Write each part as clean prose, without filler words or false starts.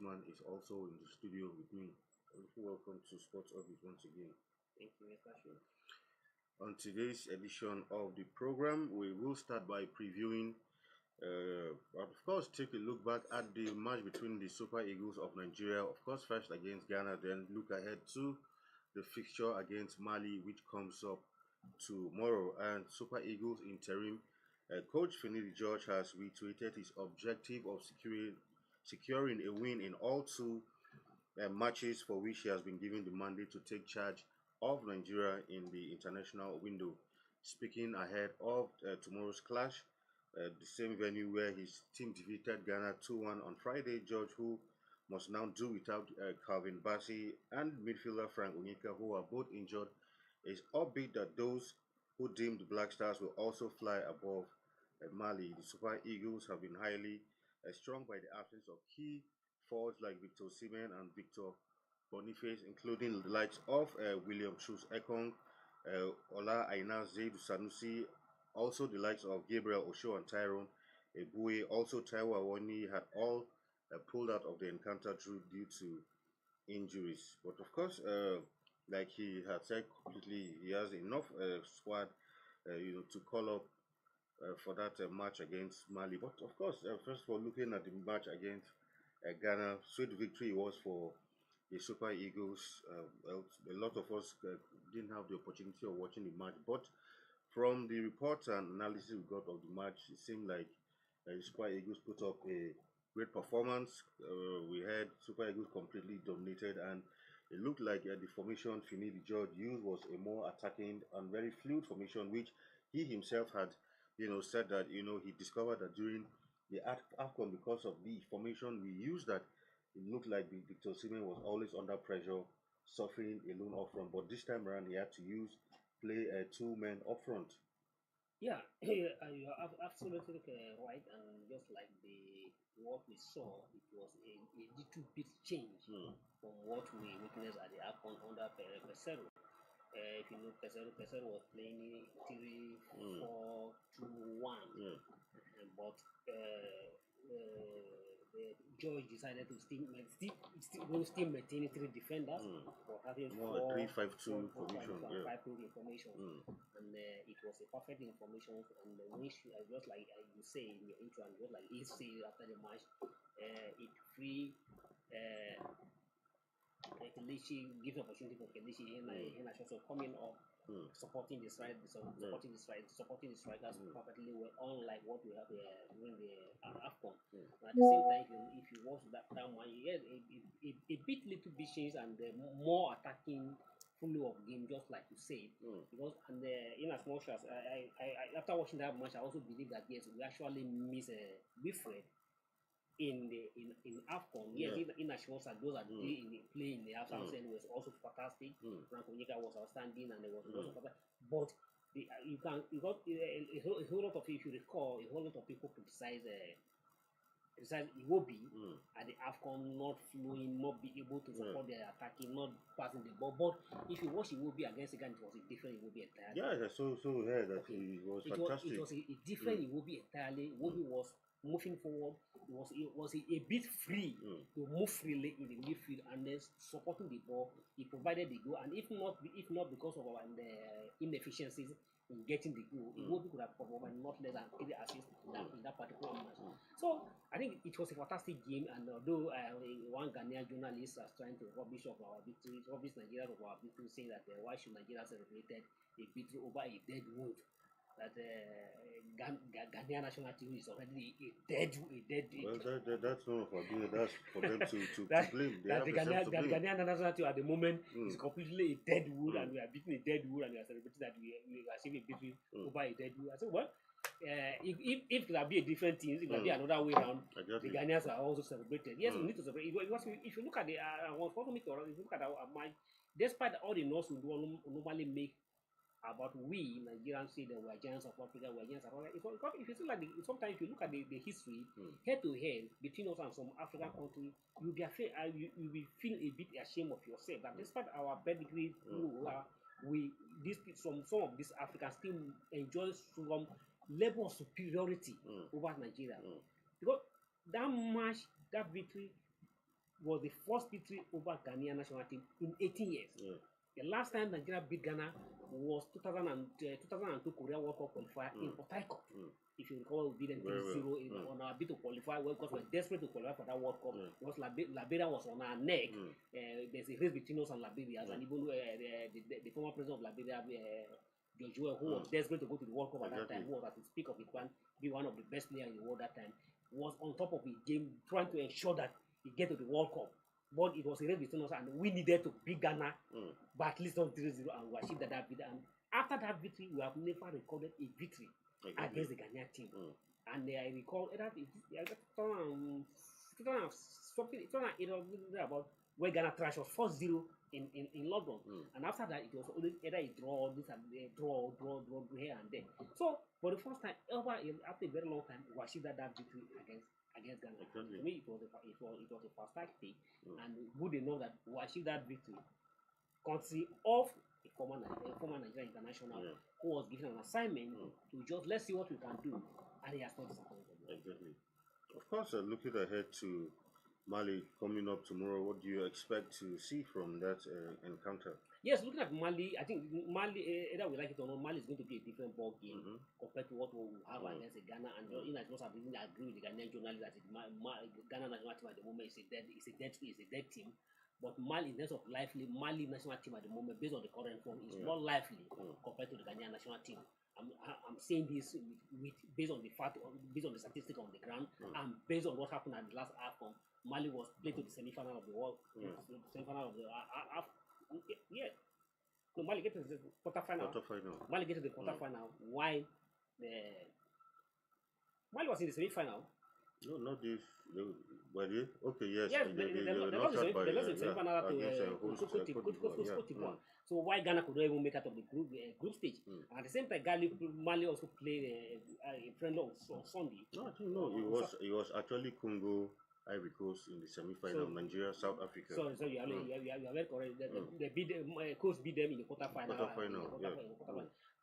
Usman is also in the studio with me. Welcome to Sports Orbit once again. Thank you, Mr. Shu. On today's edition of the program, we will start by previewing, of course, take a look back at the match between the Super Eagles of Nigeria, of course, first against Ghana, then look ahead to the fixture against Mali, which comes up tomorrow. And Super Eagles interim coach Finidi George has reiterated his objective of securing a win in all two matches for which he has been given the mandate to take charge of Nigeria in the international window. Speaking ahead of tomorrow's clash, the same venue where his team defeated Ghana 2-1 on Friday, George, who must now do without Calvin Bassey and midfielder Frank Onyeka, who are both injured, is upbeat that those who deemed the Black Stars will also fly above Mali. The Super Eagles have been highly strong by the absence of key forwards like Victor Osimhen and Victor Boniface, including the likes of William Schultz Ekong, Ola Aina Zaid Sanusi, also the likes of Gabriel Osho and Tyrone Ebue. Also, Taiwo Awoni had all pulled out of the encounter due to injuries. But of course, like he had said completely, he has enough squad, to call up for that match against Mali. But of course, first of all, looking at the match against Ghana, sweet victory was for the Super Eagles. Well, a lot of us didn't have the opportunity of watching the match, but from the reports and analysis we got of the match, it seemed like the Super Eagles put up a great performance. We had Super Eagles completely dominated, and it looked like the formation Finidi George used was a more attacking and very fluid formation, which he himself had, said that he discovered that during the AFCON, because of the formation we used, that it looked like Victor Osimhen was always under pressure, suffering alone up front. But this time around, he had to play two men up front. Yeah, you are absolutely right. And just like what we saw, it was a little bit change from what we witnessed at the AFCON under Pesero. If you look, Pesero was playing 3-4-2-1, but George decided to still maintain three defenders, but having more 3-5-2 formation, 5-2 information, and it was a perfect information. And when just like you say in your intro, and just like he said after the match, it free. Kelechi gives opportunity for Kelechi and also coming up, supporting the strikers perfectly well, unlike what we have during the AFCON. At the same time, if you watch that one, yes, a bit little bit changed and more attacking flow of game, just like you said. Because and in as much as after watching that match, I also believe that yes, we actually miss Wilfred in AFCON. Yes, in Ashworth and those that play in the AFCON was also fantastic. Frank Onyeka was outstanding and it was also fantastic. But you got a whole lot of, if you recall, a whole lot of people criticize Iwobi at the AFCON not flowing, not be able to support their attacking, not passing the ball. But if you watch Iwobi against Ghana, it was a different Iwobi entirely. Yeah, so yeah, that it was fantastic. It was a different Iwobi entirely. Iwobi was moving forward. It was a bit free to move freely in the midfield and then supporting the ball. He provided the goal, and if not because of our inefficiencies in getting the goal, Iwobi could have provided not less than 3 assists in that particular match. So I think it was a fantastic game, and although one Ghanaian journalist was trying to rubbish our victory, rubbish Nigeria of our victory, saying that why should Nigeria celebrate a victory over a dead wood? That Ghanaian national team is already a dead. Well, that's not for me. That's for them to blame. The Ghanaian national team at the moment is completely a dead wood, and we are beating a dead wood, and we are celebrating that we are achieving a victory over a dead wood. I said, well, if it could be a different team, it could be another way around. The Ghanaians are also celebrated. Yes, we need to celebrate. If you look at if you look at our match, despite all the noise we normally make about we Nigerians say that we are giants of Africa, we are giants of Africa. If you see like sometimes if you look at the history head to head between us and some African country, you'll be afraid, you will feel a bit ashamed of yourself. That despite our pedigree, some of these Africans still enjoy some level of superiority over Nigeria. Because that match, that victory, was the first victory over Ghanaian national team in 18 years. Yeah. The last time Nigeria beat Ghana was 2002 Korea World Cup qualifier in Port Harcourt. If you recall, we beat them 3-0 on our bid to qualify, well, because we were desperate to qualify for that World Cup. Because Liberia was on our neck. There's a race between us and Liberia, and even the former president of Liberia, George, who was desperate to go to the World Cup at that time, who was at the peak of his plan, be one of the best players in the world that time, was on top of the game trying to ensure that he get to the World Cup. But it was a race between us, and we needed to beat Ghana, but at least not 3-0, and we achieved that victory. And after that victory, we have never recorded a victory against the Ghanaian team. And I recall that something about where Ghana thrashed us 4-0 in London. And after that, it was always either a draw, draw here and there. So for the first time ever, after a very long time, we achieved that victory against Ghana. To me, it was a fantastic, and good enough that we achieved that victory, courtesy of a former Nigerian international who was given an assignment to just let's see what we can do, and he has not disappointed. Exactly. Of course, looking ahead to Mali coming up tomorrow, what do you expect to see from that encounter? Yes, looking at Mali, I think Mali, either we like it or not, Mali is going to be a different ball game compared to what we have against Ghana. And in as much as I didn't agree with the Ghanaian journalists that Ghana national team at the moment is a dead team. But Mali, in terms of Mali national team at the moment, based on the current form, is more lively compared to the Ghanaian national team. I'm saying this based on the statistics on the ground, and based on what happened at the last AFCON. Mali was played to the semi-final of the world, semi-final of the So Mali get to the quarter-final. Mali get to the quarter-final. Why Mali was in the semi-final? No, not this. Okay, yes. Yes, they lost the semi-final to Cote d'Ivoire. So why Ghana could not even make out of the group stage? And at the same time, Mali also played a friend on Sunday. No, I think no. It was actually Congo, Ivory Coast in the semi-final. Nigeria, South Africa. So you are very correct. They beat Coast beat them in the quarter-final.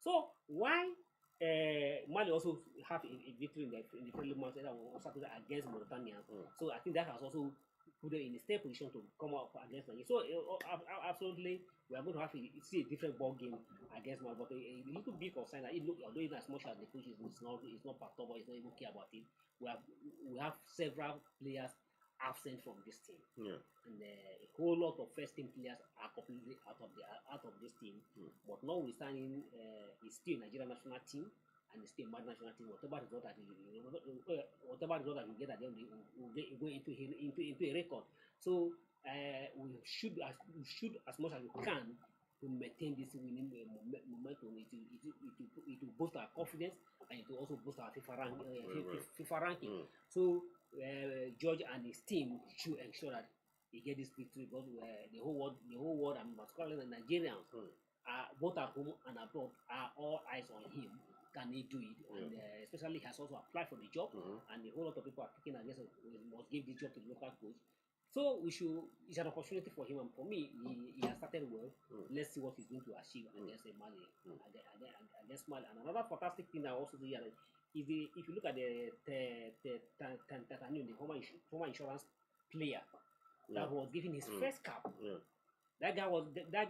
So why Mali also have a victory in the friendly match against Mauritania. So I think that has also put them in a stable position to come up against Nigeria. So absolutely, we are going to see a different ball game against Mali. But a little bit of sign that although even as much as the coach is not perturbed, it's not even care about it. We have several players absent from this team, and a whole lot of first team players are completely out of this team. But notwithstanding, it's still Nigerian national team and it's still Mali national team. Whatever result that we get at the end, we'll go into a record. So we should as much as we can to maintain this winning momentum. It will boost our confidence, and it will also boost our FIFA ranking. So George and his team should ensure that they get this victory, because the whole world, and particularly the Nigerians, both at home and abroad, are all eyes on him. Can he do it? And especially he has also applied for the job, and a whole lot of people are thinking, I guess, we must give this job to the local coach. So it's an opportunity for him, and for me, he has started well. Let's see what he's going to achieve against Mali. Against Mali. And another fantastic thing I also see is if you look at the former insurance player that was given his first cap. That guy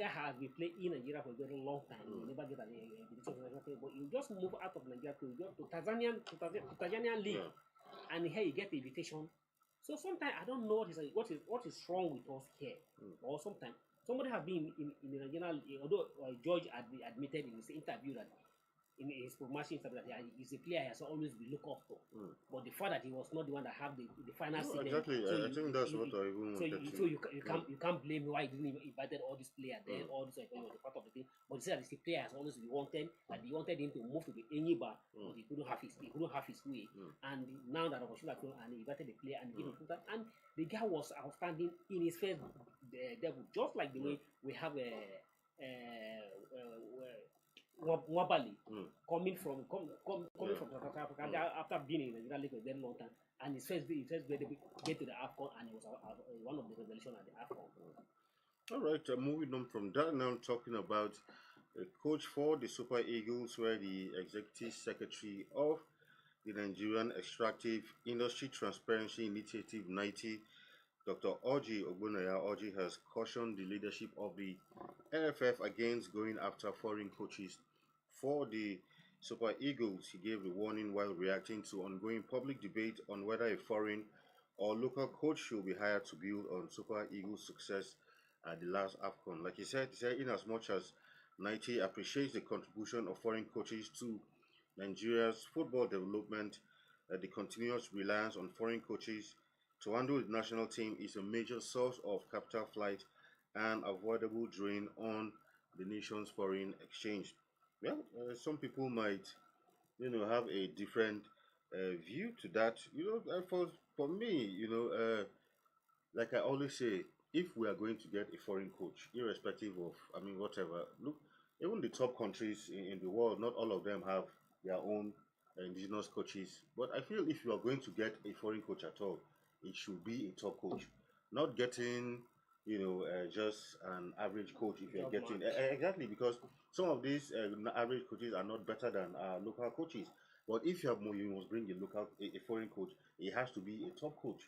has been playing in Nigeria for a very long time. He never get an invitation, but he just moved out of Nigeria to Tanzanian league, and here he get the invitation. So sometimes I don't know what is wrong with us here, or sometimes somebody has been in the Nigerian, although George admitted in his interview that in his promotion interview that he's a player he has always been looked up to, but the fact that he was not the one that have the final say. Exactly, so I think that's what I even wanted to. So you can't blame why he didn't invite all these players there, all this was the part of the thing. But he said that the player has always been wanted, and he wanted him to move to the Enyiba, but he couldn't have his way. And now that opportunity, and he invited the player and gave him that, and the guy was outstanding in his first debut, just like the way we have Wabali coming from South Africa after being in the Nigeria League for a very long time, and his first get to the AFCON, and he was one of the revelation at the AFCON. All right, moving on from that now, talking about a coach for the Super Eagles, where the executive secretary of the Nigerian Extractive Industry Transparency Initiative 90, Dr. Orji Ogbunaya Orji has cautioned the leadership of the NFF against going after foreign coaches for the Super Eagles. He gave the warning while reacting to ongoing public debate on whether a foreign or local coach should be hired to build on Super Eagles' success at the last AFCON. Like he said, in as much as 90 appreciates the contribution of foreign coaches to Nigeria's football development, the continuous reliance on foreign coaches to handle the national team is a major source of capital flight and avoidable drain on the nation's foreign exchange. Well, some people might, have a different view to that. For me, like I always say, if we are going to get a foreign coach, irrespective of, whatever, look, even the top countries in the world, not all of them have their own indigenous coaches. But I feel if you are going to get a foreign coach at all, it should be a top coach, not getting, just an average coach. If you're getting exactly, because some of these average coaches are not better than local coaches. But if you have more, you must bring a foreign coach. It has to be a top coach.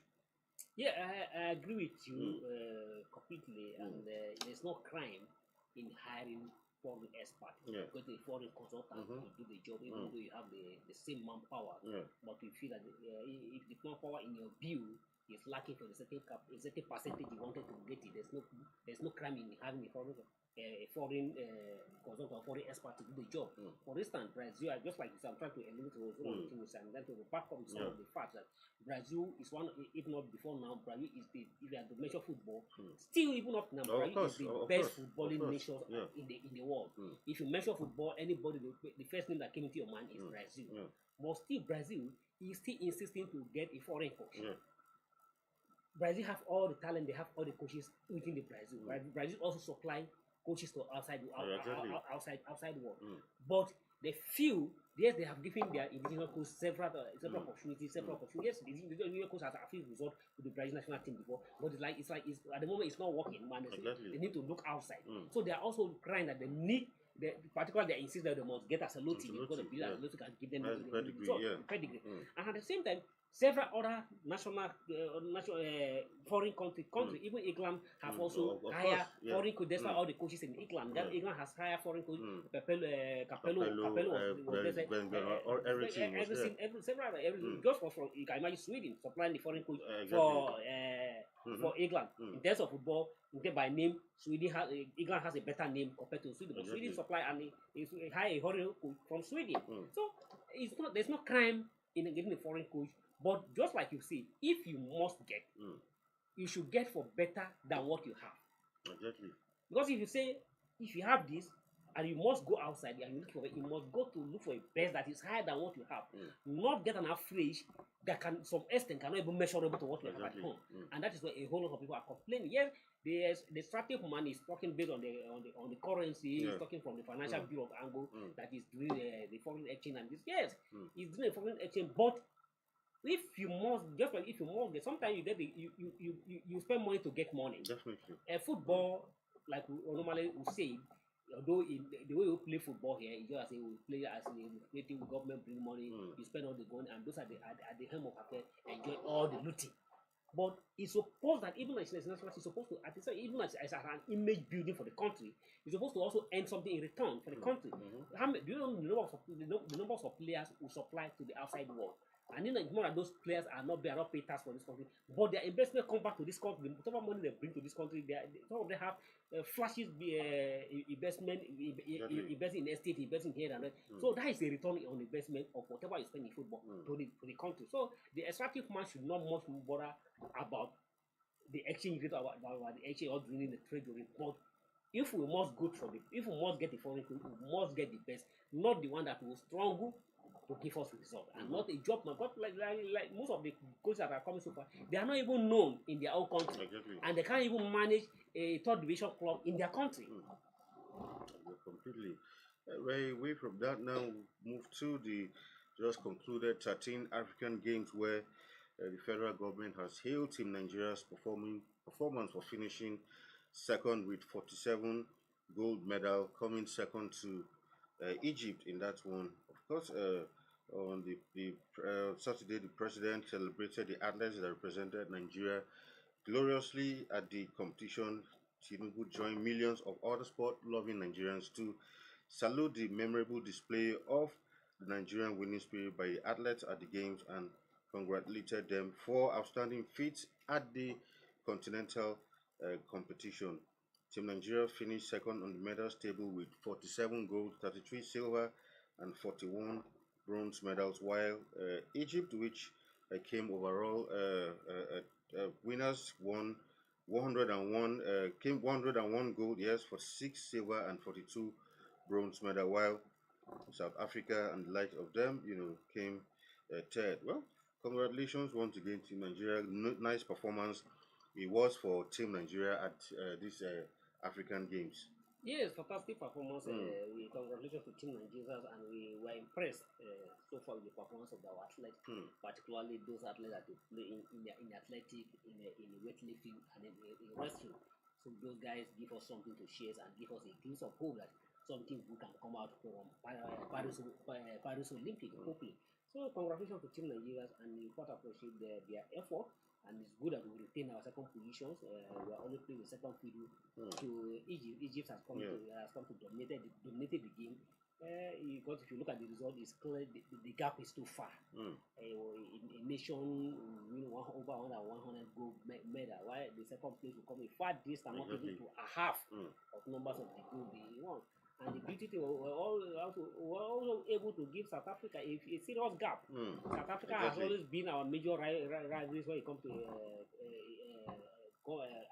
Yeah, I agree with you completely, and there's no crime in hiring foreign expert, go to a foreign consultant to do the job, even though you have the same manpower. But you feel that if the manpower in your view is lacking for a certain percentage you wanted to get it, there's no crime in having a foreign consultant or foreign expert to do the job. For instance, Brazil, just like this, I'm trying to allude to one of the things, and then to back up some of the facts that Brazil is one, if not before now, Brazil is if you have to measure football, still even up now, Brazil is the best footballing nation in the world. If you measure football, anybody, the first name that came into your mind is Brazil. But still, Brazil is still insisting to get a foreign coach. Brazil have all the talent, they have all the coaches within the Brazil. Brazil also supply coaches to outside the world. But they feel, yes, they have given their indigenous coach several opportunities. Yes, the indigenous coach has achieved result with the Brazil national team before, but it's like at the moment it's not working, man. They need to look outside. So they are also crying that they need, particularly they insist that they must get as a low team. They've got to build as a low team and give them the pedigree. And at the same time, several other foreign country, even England have also hired foreign coaches. That's why all the coaches in England. England has hired foreign coach. Capello was everything. Just for you can imagine Sweden supplying the foreign coach for England. In terms of football, by name, England has a better name compared to Sweden. But Sweden supply and hire a foreign coach from Sweden. So there's no crime in getting a foreign coach. But just like you say, if you must get, you should get for better than what you have. Exactly. Because if you have this, and you must go outside and look for it, you must go to look for a best that is higher than what you have. Not get an average that can, some extent, cannot even measurable to what you have at home. And that is where a whole lot of people are complaining. Yes, the strategic man is talking based on the currency, he's talking from the financial bureau of angle that is doing the foreign exchange and this. Yes, he's doing a foreign exchange, but if you must, just like if you must get, sometimes you get you spend money to get money. Definitely. Football, like we normally would say, although the way we play football here is just as we play as a creative government bring money, you spend all the money, and those are at the helm of affair enjoy all the looting. But it's supposed that even as national, it's supposed to, even as an image building for the country, it's supposed to also earn something in return for the country. Do you know the numbers of players who supply to the outside world? And then more of those players are not paid tax for this country, but their investment come back to this country. Whatever money they bring to this country, some of them have flashes investment, investing in estate, investing here and there. So that is a return on investment of whatever you spend in football to the country. So the extractive man should not much bother about the exchange rate, about the exchange or during the trade during. But if we must if we must get the foreign, we must get the best, not the one that will struggle to give us result, and not a job man. But like most of the coaches that are coming so far, they are not even known in their own country, and they can't even manage a third division club in their country. Completely. Very away from that now, move to the just concluded 13 African Games, where the federal government has hailed Team Nigeria's performance for finishing second with 47 gold medal, coming second to Egypt in that one. Of course, on the Saturday, the president celebrated the athletes that represented Nigeria gloriously at the competition. Tinubu joined millions of other sport-loving Nigerians to salute the memorable display of the Nigerian winning spirit by athletes at the games and congratulated them for outstanding feats at the continental competition. Team Nigeria finished second on the medals table with 47 gold, 33 silver, and 41 bronze medals, while Egypt, which came overall winners, won 101 came 101 gold, yes, for 6 silver and 42 bronze medal, while South Africa and the like of them, came third. Well, congratulations once again, Team Nigeria. Nice performance it was for Team Nigeria at these African Games. Yes, fantastic performance. Mm. We congratulations to Team Nigeria, and we were impressed so far with the performance of our athletes, particularly those athletes that they play in athletic, in weightlifting, and in wrestling. So those guys give us something to share and give us a glimpse of hope that something good can come out from Paris Olympic, hopefully. So congratulations to Team Nigeria, and we quite appreciate their effort. And it's good that we retain our second positions. We are only playing the second fiddle to Egypt. Egypt has come to dominate the game. Because if you look at the result, it's clear the gap is too far. A nation win over 100 gold medal, while the second place will come a far distance, not even to a half of numbers of the gold they won. And the beauty thing, we're also able to give South Africa a serious gap. South Africa has always been our major rivalries when it comes to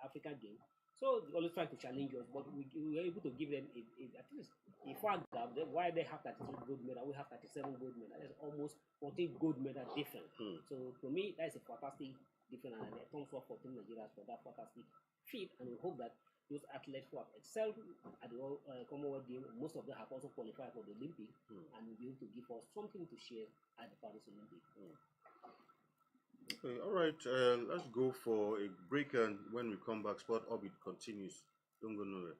African game. So they always try to challenge us, but we were able to give them at least a far gap. Why they have 33 gold medal, we have 37 gold medal. That's almost 14 gold medal difference. So to me, that's a fantastic difference, and a thumbs up for Team Nigeria for that fantastic feat. And we hope that those athletes who have excelled at the Commonwealth Games, most of them have also qualified for the Olympics, and will be able to give us something to share at the Paris Olympics. Okay, all right. Let's go for a break, and when we come back, Sport Orbit continues. Don't go nowhere.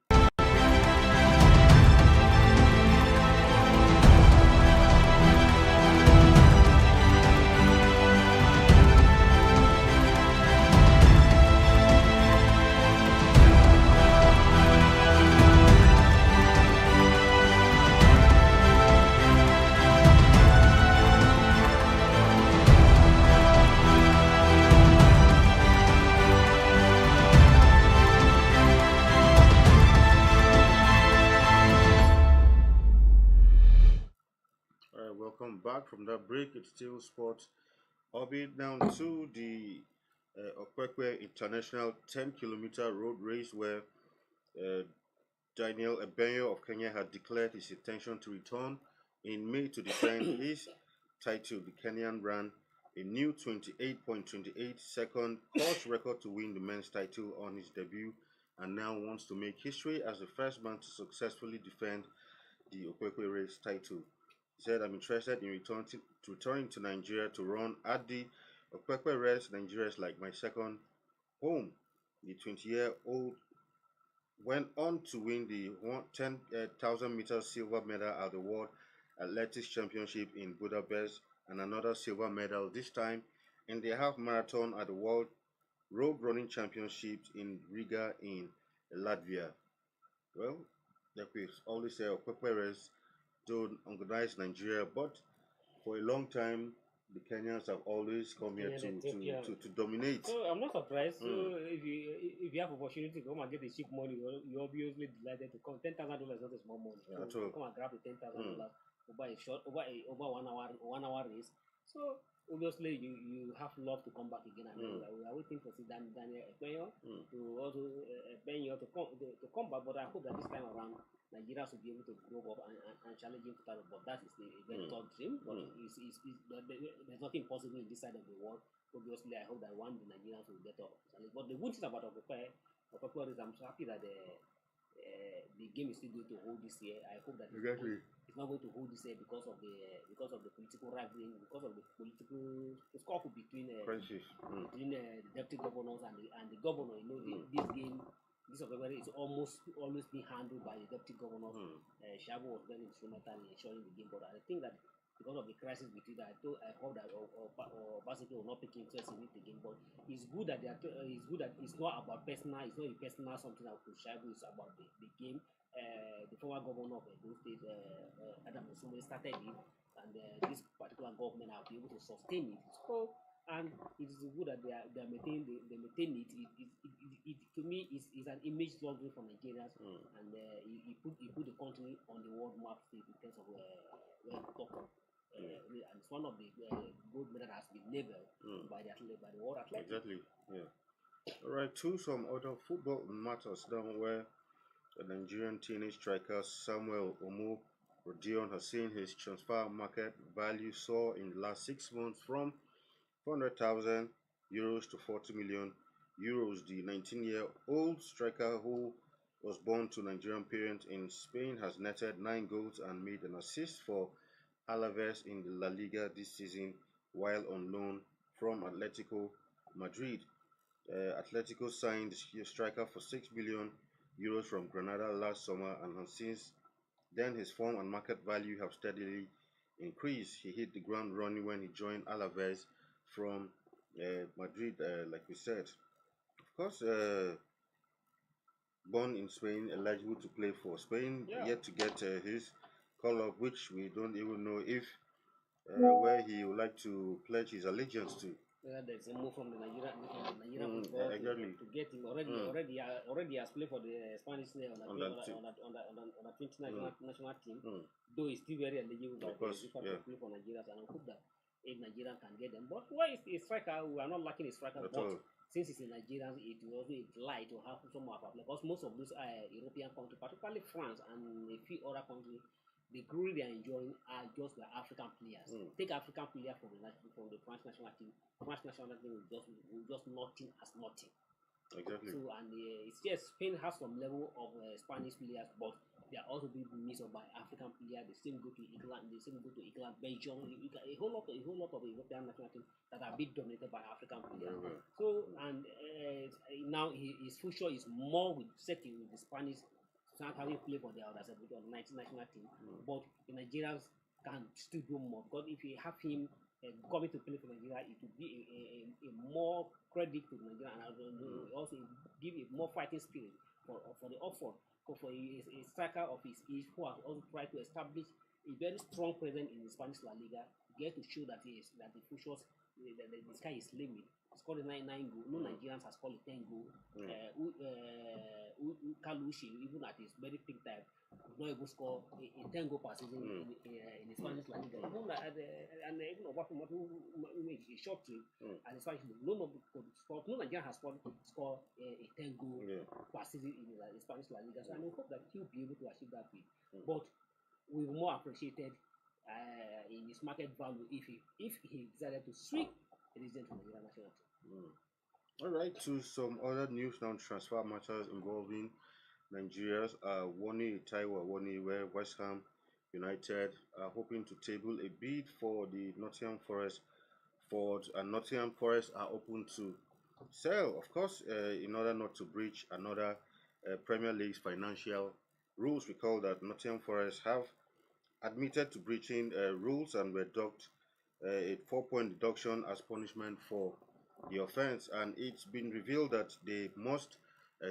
Welcome back from that break. It's still Sport Orbit. Down to the Okwekwe International 10-kilometer road race, where uh, Daniel Ebenyo of Kenya had declared his intention to return in May to defend his title. The Kenyan ran a new 28.28 second course record to win the men's title on his debut, and now wants to make history as the first man to successfully defend the Okwekwe race title. He said, "I'm interested in returning to Nigeria to run at the Okwekwe race. Nigeria is like my second home." The 20-year-old went on to win the 10,000 meter silver medal at the World Athletics Championship in Budapest, and another silver medal, this time in the half marathon at the World Road Running Championships in Riga in Latvia. Well, like we always say, Okwekwe race don't organize Nigeria, but for a long time, the Kenyans have always come here to dominate. So I'm not surprised. So if you have opportunity to come and get the cheap money, you're obviously delighted to come. $10,000 is not a small money. So come and grab the $10,000 over a short over 1 hour race. So obviously you have love to come back again, and we are waiting for Daniel Ebenyo to also to come back. But I hope that this time around Nigeria should be able to grow up and challenge him to title. But that is the very top dream. But there's nothing possible in this side of the world. Obviously, I hope that one day Nigerians will get up. But the good thing about Okwekwe is I'm so happy that the game is still going to hold this year. I hope that it's not going to hold this year because of the political rivalry, because of the political scuffle between the deputy governors and the governor. You know, this game. This Okwekwe is almost always being handled by the deputy governor. Shabu was very instrumental in ensuring the game, but I think that because of the crisis between that. I hope that Basically will not take interest in it again. But it's good that it's good that it's not about personal. It's not a personal something that could share. It's about the game. The former governor of Edo State, Adam Osunmole, started it, and this particular government have been able to sustain it. So, and it is good that they maintain it. To me is an image laundering for Nigerians, and he put the country on the world map in terms of top. And it's one of the gold medal that has been labeled by the world athletics. Exactly. Yeah. All right. To some other football matters down where the Nigerian teenage striker Samuel Omo Rodion has seen his transfer market value soar in the last 6 months from 400,000 euros to 40 million euros. The 19-year-old striker, who was born to Nigerian parents in Spain, has netted 9 goals and made an assist for Alaves in the La Liga this season while on loan from Atletico Madrid. Atletico signed the striker for 6 million euros from Granada last summer, and since then his form and market value have steadily increased. He hit the ground running when he joined Alaves from Madrid, like we said. Of course, born in Spain, eligible to play for Spain, yet to get his call up, which we don't even know if where he would like to pledge his allegiance to. There's a move from the Nigerian football exactly. to get him already has played for the Spanish on the 20 national team. Though he's still very eligible to play for Nigeria, and I hope that if Nigeria can get them. But why is a striker? We are not lacking a striker, but since it's in Nigeria, it will also lie to have some more players, because most of these European countries, particularly France and a few other countries, the glory they are enjoying are just the African players. Take African players from the French national team. French national team will just nothing as nothing. Exactly. So, and it's just Spain has some level of Spanish players, but they are also being mixed up by African players. They still go to England. Belgium. A whole lot of European national teams that are being dominated by African players. So, and now his future is more setting with the Spanish. Not having played for the other side on the 19 national team, but the Nigerians can still do more, because if you have him coming to play for Nigeria, it will be a more credit to Nigeria, and also give a more fighting spirit for the upfront. For a striker of his age who has also tried to establish a very strong presence in the Spanish La Liga, get to show that the futures, the sky is limit. He scored 9 goals. No Nigerians has scored 10 goals. Kalushi, even at his very peak time, could not even score a 10 goal per season in the Spanish La Liga. And even apart from what made a short trip at the Spanish League, no Nigerian has scored a 10 goal per season in the Spanish La Liga. So I hope that he'll be able to achieve that feat. But we will more appreciated in his market value if he decided to switch region to Nigeria national team. All right, to some other news now, transfer matters involving Nigeria's Wani Taiwo Wani, where West Ham United are hoping to table a bid for the Nottingham Forest forward, and Nottingham Forest are open to sell, of course, in order not to breach another Premier League's financial rules. Recall that Nottingham Forest have admitted to breaching rules and were docked a 4-point deduction as punishment for the offense, and it's been revealed that they must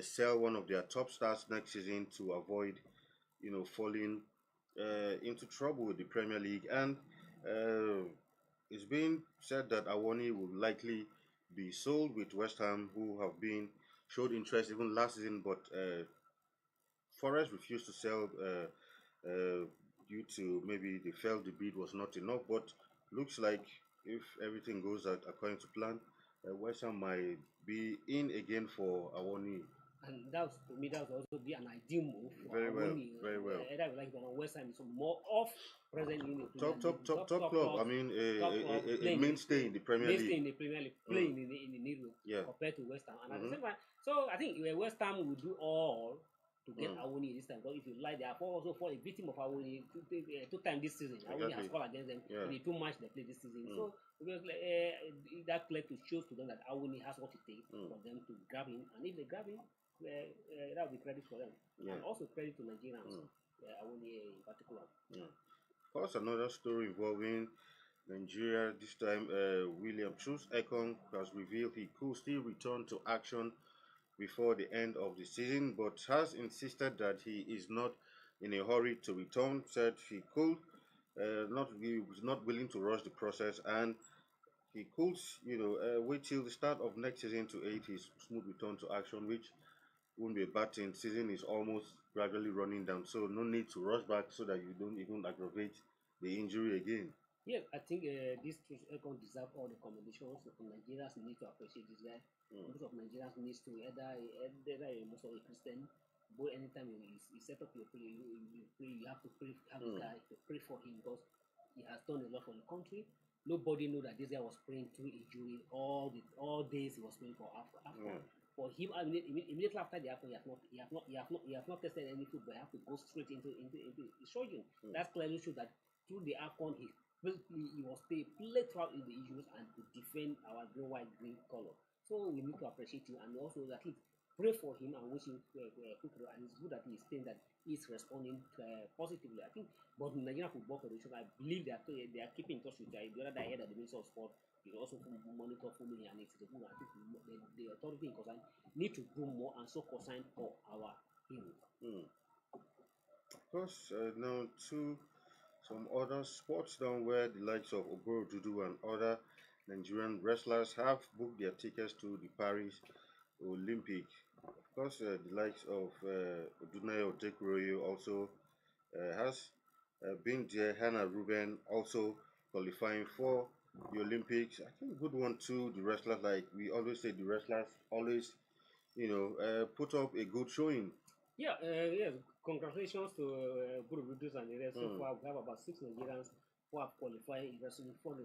sell one of their top stars next season to avoid, falling into trouble with the Premier League. And it's been said that Awoni will likely be sold, with West Ham, who have been showed interest even last season, but Forest refused to sell due to maybe they felt the bid was not enough. But looks like if everything goes according to plan, West Ham might be in again for Awoni. And to me, that would also be an ideal move for Very well, Awoni. very well. Either like West Ham is more off present in the top club. I mean, a mainstay in the Premier League. Mainstay in the Premier League, playing in the middle compared to West Ham. And at the same time, so I think West Ham will do all to get Awoni this time. Because if you like, they are also for a victim of Awoni two times this season. Awoni has scored against them in the 2 matches they played this season. So because that played to show to them that Awoni has what it takes for them to grab him, and if they grab him, that will be credit for them, and also credit to Nigerians, Awoni in particular. Of course, another story involving Nigeria. This time, William Truss Ekong has revealed he could still return to action before the end of the season, but has insisted that he is not in a hurry to return. Said he could he was not willing to rush the process, and he could, wait till the start of next season to aid his smooth return to action, which won't be a bad thing. Season is almost gradually running down, so no need to rush back so that you don't even aggravate the injury again. Yes, I think this Econ deserve all the commendations. So Nigerians need to appreciate this guy. Most of Nigerians needs to either a Muslim or a Christian, but anytime you set up your prayer, you pray, you have to pray, have this guy to pray for him because he has done a lot for the country. Nobody know that this guy was praying through injury all days he was praying for after. For him, immediately after the AFCON, he has not tested any food, but he have to go straight into the surgeon. That's clearly shows that through the AFCON, he was played throughout in the issues and to defend our green, white, green color. So we need to appreciate him and also at least pray for him and wish him quick. And it's good that he is saying that he's responding positively. I think, but Nigerian Football Federation, I believe they are keeping in touch with the other day I heard that the Minister of Sport is also monitor for me and it's the good. I think the authority in concern need to do more and so concern for our heroes. Of course, now to some other sports down where the likes of Oboro Dudu and other Nigerian wrestlers have booked their tickets to the Paris Olympic. Of course, the likes of Odunayo Otekroyo also has been there. Hannah Ruben also qualifying for the Olympics. I think good one too. The wrestlers, like we always say, the wrestlers always, put up a good showing. Yeah, yes. Congratulations to Guru Rudus and the rest. So far, we have about 6 Nigerians who have qualified in wrestling for the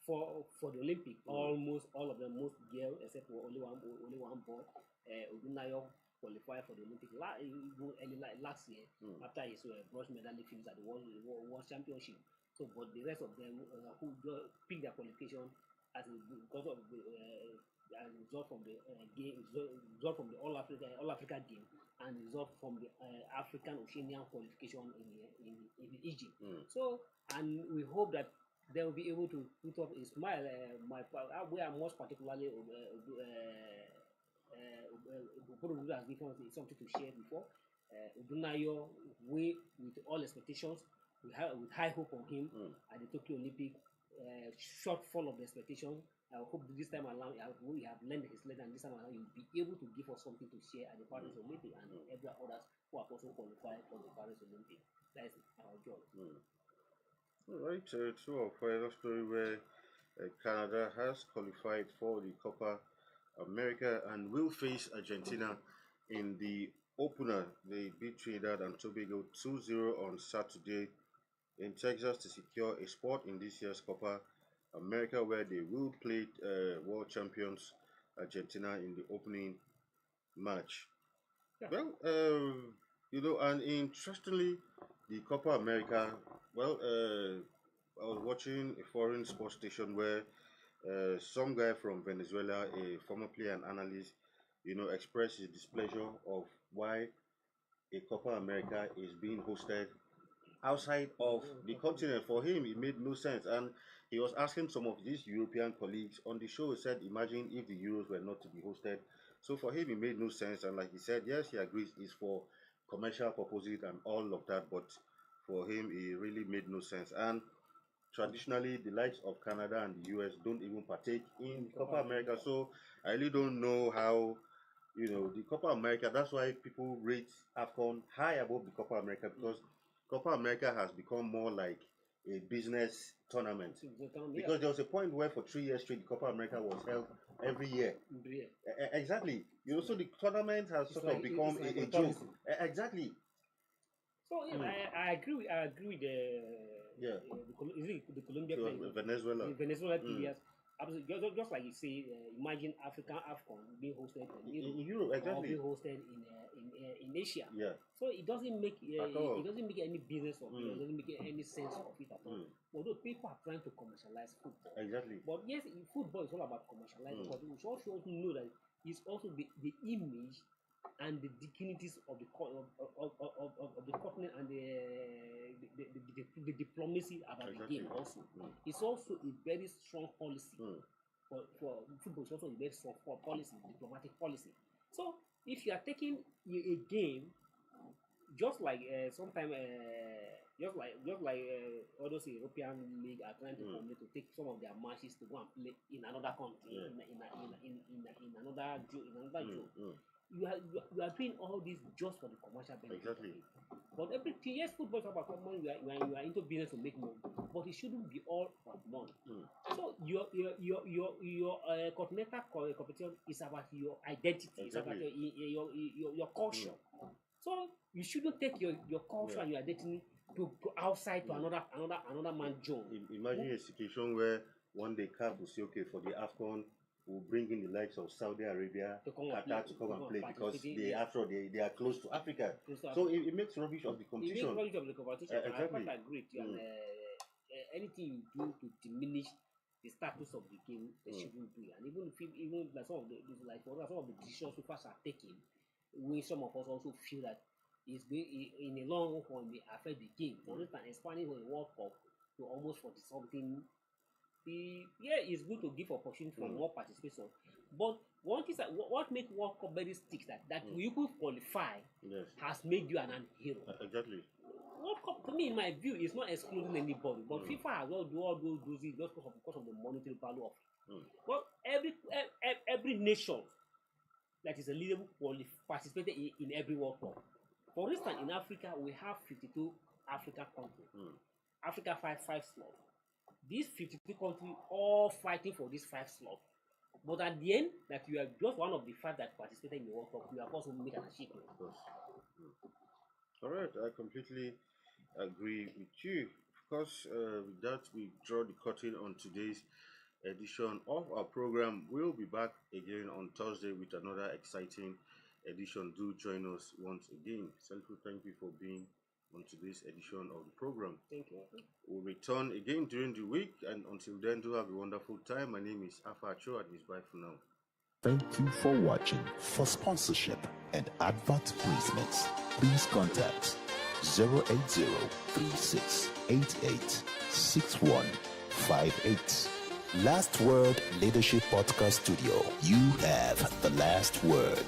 for the Olympic. Almost all of them, most girls, except for only one boy. Odunayo qualified for the Olympic last year after his bronze medal finish at the World Championship. So, but the rest of them who picked their qualification because of the as a result from the result from the All Africa game and result from the African Oceanian qualification in Egypt. So, and we hope that they will be able to put up a smile. We are most particularly has given something to share before. Udunayo, we with all expectations, with high hope on him at the Tokyo Olympic. Shortfall of the expectation. I hope this time around we have learned his lesson, and this time around he'll be able to give us something to share at the Paris Olympic and every others who are also qualified for the Paris Olympic. That is our job. All right, to our final story where Canada has qualified for the Copa America and will face Argentina in the opener. They beat Trinidad and Tobago 2-0 on Saturday in Texas to secure a spot in this year's Copa America, where they will play world champions Argentina in the opening match. Yeah. Well, and interestingly, the Copa America, well, I was watching a foreign sports station where some guy from Venezuela, a former player and analyst, expressed his displeasure of why a Copa America is being hosted outside of the continent. For him, it made no sense. And he was asking some of his European colleagues on the show, he said, imagine if the Euros were not to be hosted. So for him, it made no sense. And like he said, yes, he agrees it's for commercial purposes and all of that. But for him, it really made no sense. And traditionally, the likes of Canada and the US don't even partake in Copa America. So I really don't know how, the Copa America, that's why people rate AFCON high above the Copa America, because Copa America has become more like a business tournament. Because there was a point where for 3 years straight, the Copa America was held every year. Exactly. So the tournament has become a joke. Exactly. So I agree with the Colombia player, Venezuela players. Absolutely, just like you say, imagine African AFCON being hosted in Europe, exactly, or being hosted in Asia. Yeah. So it doesn't make any business of it. It doesn't make any sense of it at all. Although people are trying to commercialize football. Exactly. But yes, football is all about commercializing. But we should also know that it's also the image and the dignities of the of the continent and the diplomacy about the game also. It's also a very strong policy for football. It's also a very strong policy, diplomatic policy. So if you are taking a game just like sometimes just like all those European league are trying to take some of their matches to go and play in another country, in another zone. You are doing all this just for the commercial benefit. Exactly. But everything, yes, football is about money. You are into business to make money, but it shouldn't be all about money. So your continental competition is about your identity. It's about your culture. So you shouldn't take your culture and your identity to outside to another man's zone. Imagine a situation where one day CAF will say, okay, for the AFCON, we'll bring in the likes of Saudi Arabia, Qatar to come and play because they are close to Africa. So it makes rubbish of the competition. It makes rubbish of the competition. Exactly. I agree with you. And anything you do to diminish the status of the game, they shouldn't do it. And even like some of the decisions FIFA are taking, some of us also feel that it's in the long run may affect the game. For instance, expanding the World Cup to almost 40 something. It's good to give opportunity for more participation. But one thing that what makes World Cup very stick that you could qualify has made you an hero. Exactly. World Cup, to me, in my view, is not excluding anybody, but FIFA has all those it just because of the monetary value of it. But every nation that is eligible participated in every World Cup. For instance, in Africa, we have 52 African countries. Africa 5 slots. These 52 countries all fighting for these 5 slots. But at the end, that you are just one of the 5 that participated in the World Cup, you have also made an achievement. Of course. All right, I completely agree with you. Of course, with that, we draw the curtain on today's edition of our program. We'll be back again on Thursday with another exciting edition. Do join us once again. Selfu, thank you for being on today's edition of the program. Thank you. We'll return again during the week, and until then, do have a wonderful time. My name is Afa Cho, and it's bye for now. Thank you for watching. For sponsorship and advert placements, please contact 080-3688-6158. Last Word Leadership Podcast Studio. You have the last word.